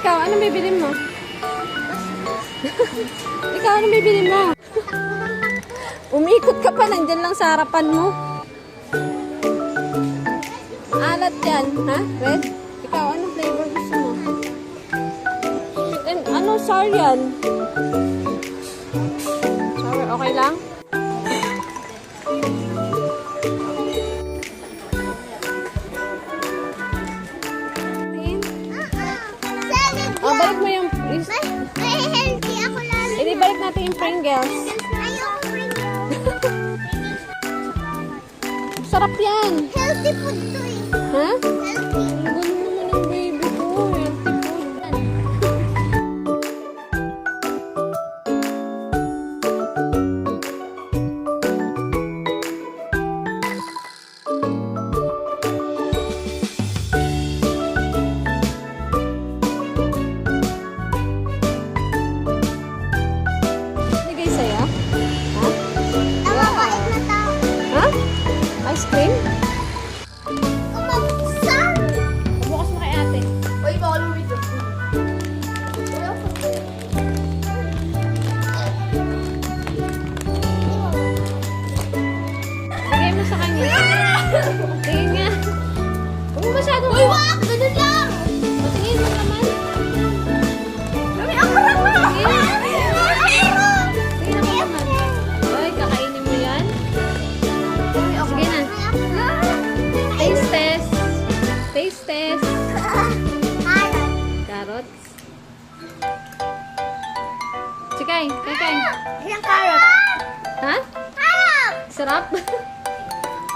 Ikaw, anong bibili mo? Ikaw, anong bibili mo? Umikot ka pa, nandyan lang sa harapan mo. Alat yan, ha? Red? Ikaw, anong flavor gusto mo? And, ano, sour yan? Sour, okay lang? Oh, balik mo yung... May healthy ako lalo. Hindi, balik natin yung Pringles. Ayoko Pringles. Sarap yan. Healthy food to eh. Ha? Healthy. Ganun naman ang baby ko. Healthy food. Bigay sa'yo? Ha? Nakakait na tao. Ha? Ice cream? Umabuksan. Bukas mo kay ate. Uy, baka lumito. Bigay mo sa kanya. Tingin nga. Huwag mo masyadong... Uy, wak! Ganun lang! Patingin mo naman. Uy, ako lang na! Tingin mo naman. Uy, kakainin mo yan? Sige na. Taste test. Taste test. Carrots. Chikay, kay. Ilang carrot? Ha? Carrot! Sarap.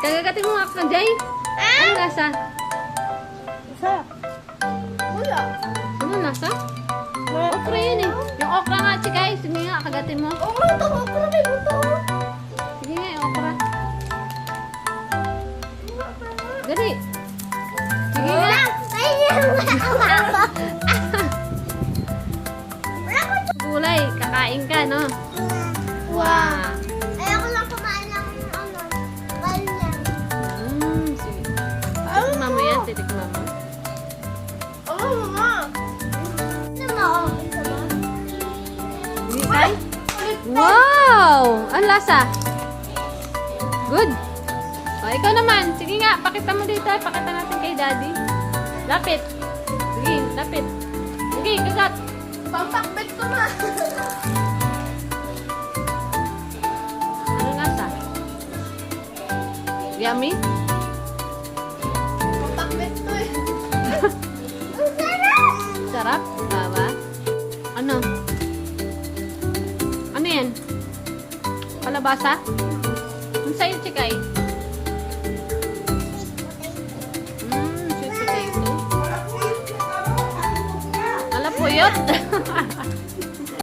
Kagagatin mo nga ka, Jay. Ano lasa? Sarap. Wala. Ano lasa? Okra yun eh. Yung okra nga, Chikay. Sige nga, kagatin mo. Oh, may buto. Ako na may buto. Sige nga, yung okra. Dali. Sige nga. Gulay, kakain ka, no? Wow. Ayoko lang kumain ng ano, ganyan. Sige. Titikman mo yan, titikman mo. Oh, mama. Ano mo? Hindi kay? Wow! Ang lasa? Good. O, ikaw naman. Sige nga, pakita mo dito. Pakita natin kay Daddy. Lapit. Sige, lapit. Sige, kagat. Pampakbet ko na. Ano lasa? Yummy? Pampakbet ko eh. Ang sarap! Sarap? Bawa? Ano? Ano yan? Kalabasa? Ang sa'yo, Chikay? Sweet potato. Alapuyot?